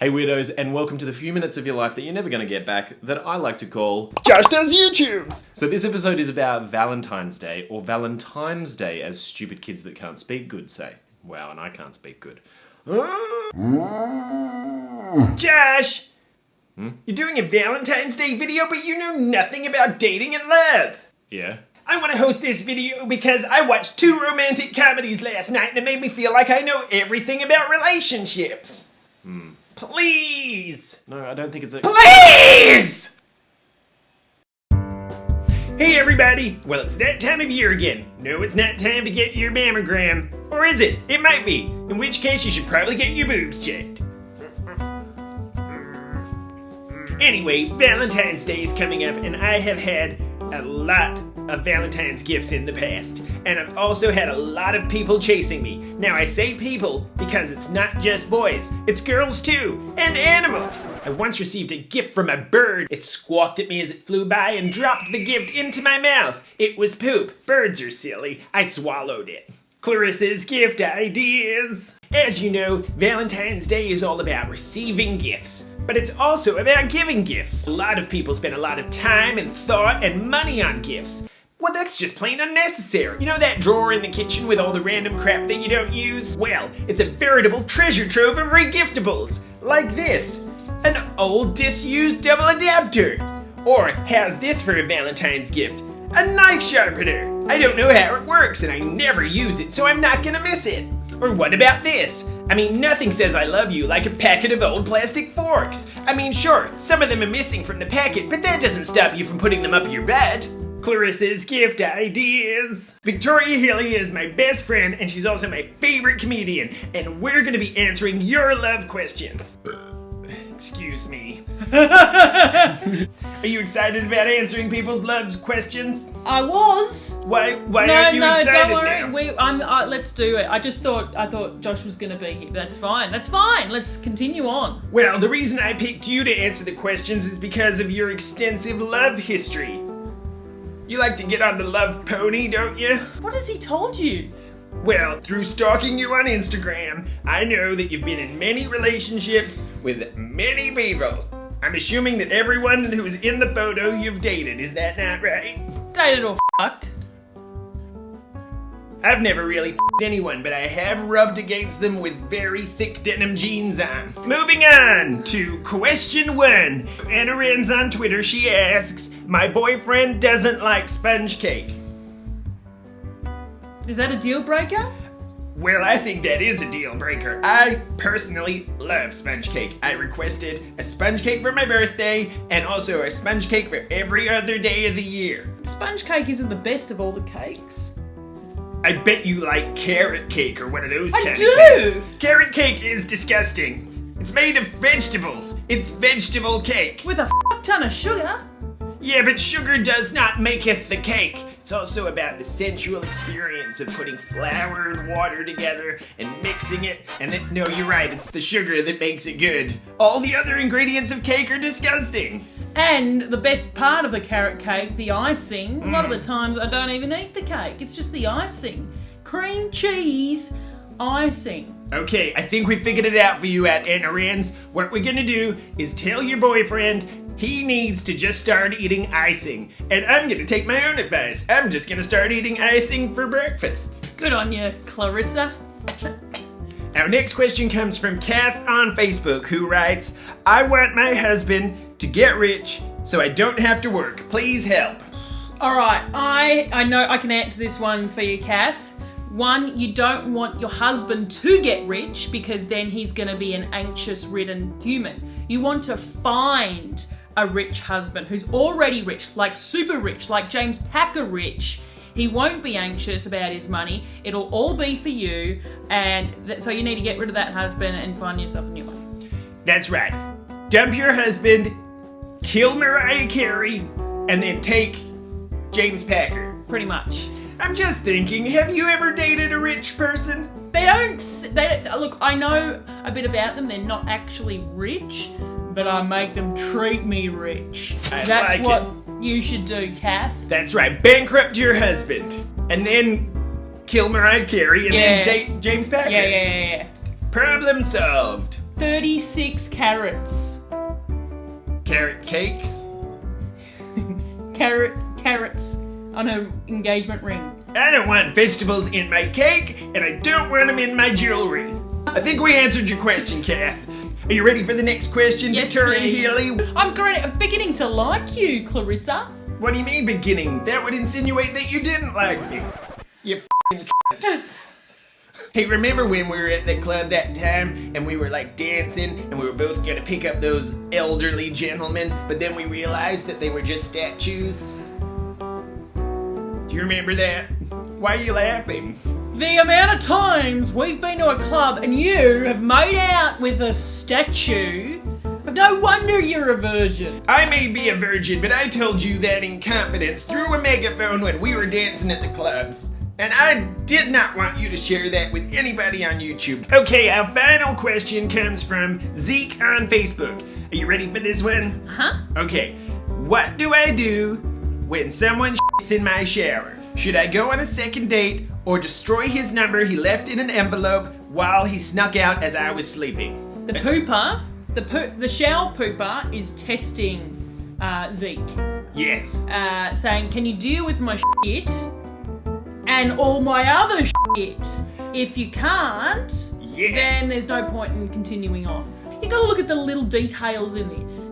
Hey weirdos, and welcome to the few minutes of your life that you're never going to get back that I like to call Josh Does YouTube! So this episode is about Valentine's Day, or Valentine's Day as stupid kids that can't speak good say. Wow, and I can't speak good. Josh! You're doing a Valentine's Day video, but you know nothing about dating and love! Yeah? I want to host this video because I watched 2 romantic comedies last night and it made me feel like I know everything about relationships. Please! No, I don't think it's a... Please! Hey everybody! Well, it's that time of year again. No, it's not time to get your mammogram. Or is it? It might be. In which case you should probably get your boobs checked. Anyway, Valentine's Day is coming up and I have had a lot of Valentine's gifts in the past. And I've also had a lot of people chasing me. Now I say people because it's not just boys, it's girls too, and animals. I once received a gift from a bird. It squawked at me as it flew by and dropped the gift into my mouth. It was poop. Birds are silly. I swallowed it. Clarissa's gift ideas. As you know, Valentine's Day is all about receiving gifts. But it's also about giving gifts. A lot of people spend a lot of time and thought and money on gifts. Well, that's just plain unnecessary. You know that drawer in the kitchen with all the random crap that you don't use? Well, it's a veritable treasure trove of regiftables. Like this. An old disused double adapter. Or how's this for a Valentine's gift? A knife sharpener. I don't know how it works and I never use it, so I'm not gonna miss it. Or what about this? I mean, nothing says I love you like a packet of old plastic forks. I mean, sure, some of them are missing from the packet, but that doesn't stop you from putting them up your bed. Clarissa's gift ideas. Victoria Healy is my best friend, and she's also my favorite comedian, and we're gonna be answering your love questions. Excuse me. Are you excited about answering people's love questions? I was. Why aren't you excited don't worry. now? Let's do it. I thought Josh was going to be here. That's fine. Let's continue on. Well, the reason I picked you to answer the questions is because of your extensive love history. You like to get on the love pony, don't you? What has he told you? Well, through stalking you on Instagram, I know that you've been in many relationships with many people. I'm assuming that everyone who's in the photo you've dated, is that not right? Dated or fucked? I've never really f***ed anyone, but I have rubbed against them with very thick denim jeans on. Moving on to question 1. Anna Ren's on Twitter, she asks, my boyfriend doesn't like sponge cake. Is that a deal breaker? Well, I think that is a deal breaker. I personally love sponge cake. I requested a sponge cake for my birthday and also a sponge cake for every other day of the year. Sponge cake isn't the best of all the cakes. I bet you like carrot cake or one of those kind of do! cakes. Carrot cake is disgusting. It's made of vegetables. It's vegetable cake. With a fuck ton of sugar. Yeah, but sugar does not maketh the cake. It's also about the sensual experience of putting flour and water together and mixing it. And then, no, you're right, it's the sugar that makes it good. All the other ingredients of cake are disgusting. And the best part of the carrot cake, the icing, a lot of the times I don't even eat the cake. It's just the icing. Cream cheese icing. Okay, I think we figured it out for you at Anna Ren's. What we're gonna do is tell your boyfriend he needs to just start eating icing. And I'm gonna take my own advice. I'm just gonna start eating icing for breakfast. Good on you, Clarissa. Our next question comes from Kath on Facebook, who writes, I want my husband to get rich so I don't have to work. Please help. All right, I know I can answer this one for you, Kath. 1, you don't want your husband to get rich because then he's going to be an anxious-ridden human. You want to find a rich husband who's already rich, like super rich, like James Packer rich. He won't be anxious about his money. It'll all be for you, and so you need to get rid of that husband and find yourself a new one. That's right. Dump your husband, kill Mariah Carey, and then take James Packer. Pretty much. I'm just thinking, have you ever dated a rich person? They don't, look, I know a bit about them. They're not actually rich, but I make them treat me rich. That's like what you should do, Kath. That's right. Bankrupt your husband. And then kill Mariah Carey and then date James Packer. Yeah. Problem solved. 36 carrots. Carrot cakes? Carrots on her engagement ring. I don't want vegetables in my cake, and I don't want them in my jewelry. I think we answered your question, Kath. Are you ready for the next question, Yes, Victoria please. Healy? I'm beginning to like you, Clarissa. What do you mean beginning? That would insinuate that you didn't like me. You f***ing cunt. Hey, remember when we were at the club that time and we were like dancing and we were both gonna pick up those elderly gentlemen, but then we realized that they were just statues? Do you remember that? Why are you laughing? The amount of times we've been to a club and you have made out with a statue, no wonder you're a virgin. I may be a virgin, but I told you that in confidence through a megaphone when we were dancing at the clubs. And I did not want you to share that with anybody on YouTube. Okay, our final question comes from Zeke on Facebook. Are you ready for this one? Huh? Okay, what do I do when someone shits in my shower? Should I go on a second date or destroy his number he left in an envelope while he snuck out as I was sleeping? The pooper, the shower pooper is testing Zeke. Yes. Saying, can you deal with my shit and all my other shit? If you can't, Yes. then there's no point in continuing on. You gotta look at the little details in this.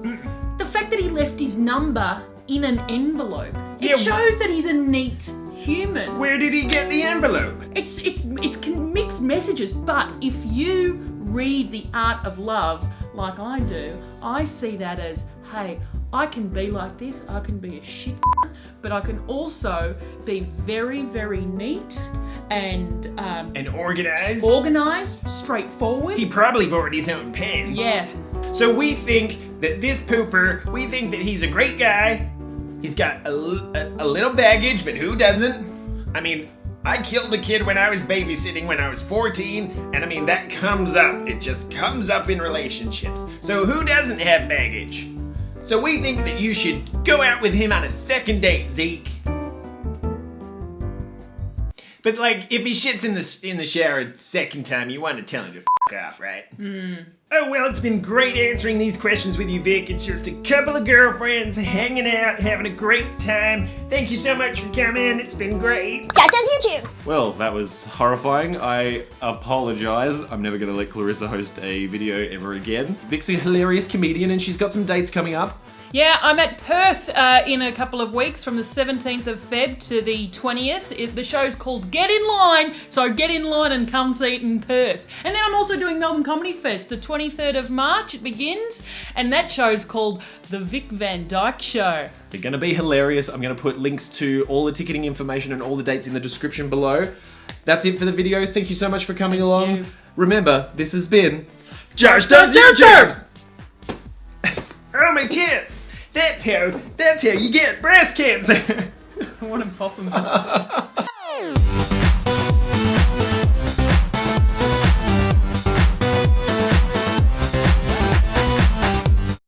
The fact that he left his number in an envelope, it Yeah, shows that he's a neat human. Where did he get the envelope? It's mixed messages, but if you read The Art of Love like I do, I see that as, hey, I can be like this, I can be a shit, but I can also be very, very neat and organized, straightforward. He probably borrowed his own pen. Yeah. So we think that this pooper, we think that he's a great guy. He's got a little baggage, but who doesn't? I mean, I killed a kid when I was babysitting when I was 14, and I mean, that comes up. It just comes up in relationships. So who doesn't have baggage? So we think that you should go out with him on a second date, Zeke. But like, if he shits in the shower a second time, you want to tell him to f*** off, right? Oh, well, it's been great answering these questions with you, Vic. It's just a couple of girlfriends hanging out, having a great time. Thank you so much for coming. It's been great. Just as YouTube. Well, that was horrifying. I apologize. I'm never going to let Clarissa host a video ever again. Vic's a hilarious comedian and she's got some dates coming up. Yeah, I'm at Perth in a couple of weeks from the 17th of Feb to the 20th. The show's called Get In Line, so get in line and come see it in Perth. And then I'm also doing Melbourne Comedy Fest, the 23rd of March it begins, and that show's called The Vick Van Dyke Show. They're going to be hilarious. I'm going to put links to all the ticketing information and all the dates in the description below. That's it for the video. Thank you so much for coming along. you. Remember, this has been Josh Does YouTube! Oh, my tits! That's how you get breast cancer! I want to pop them.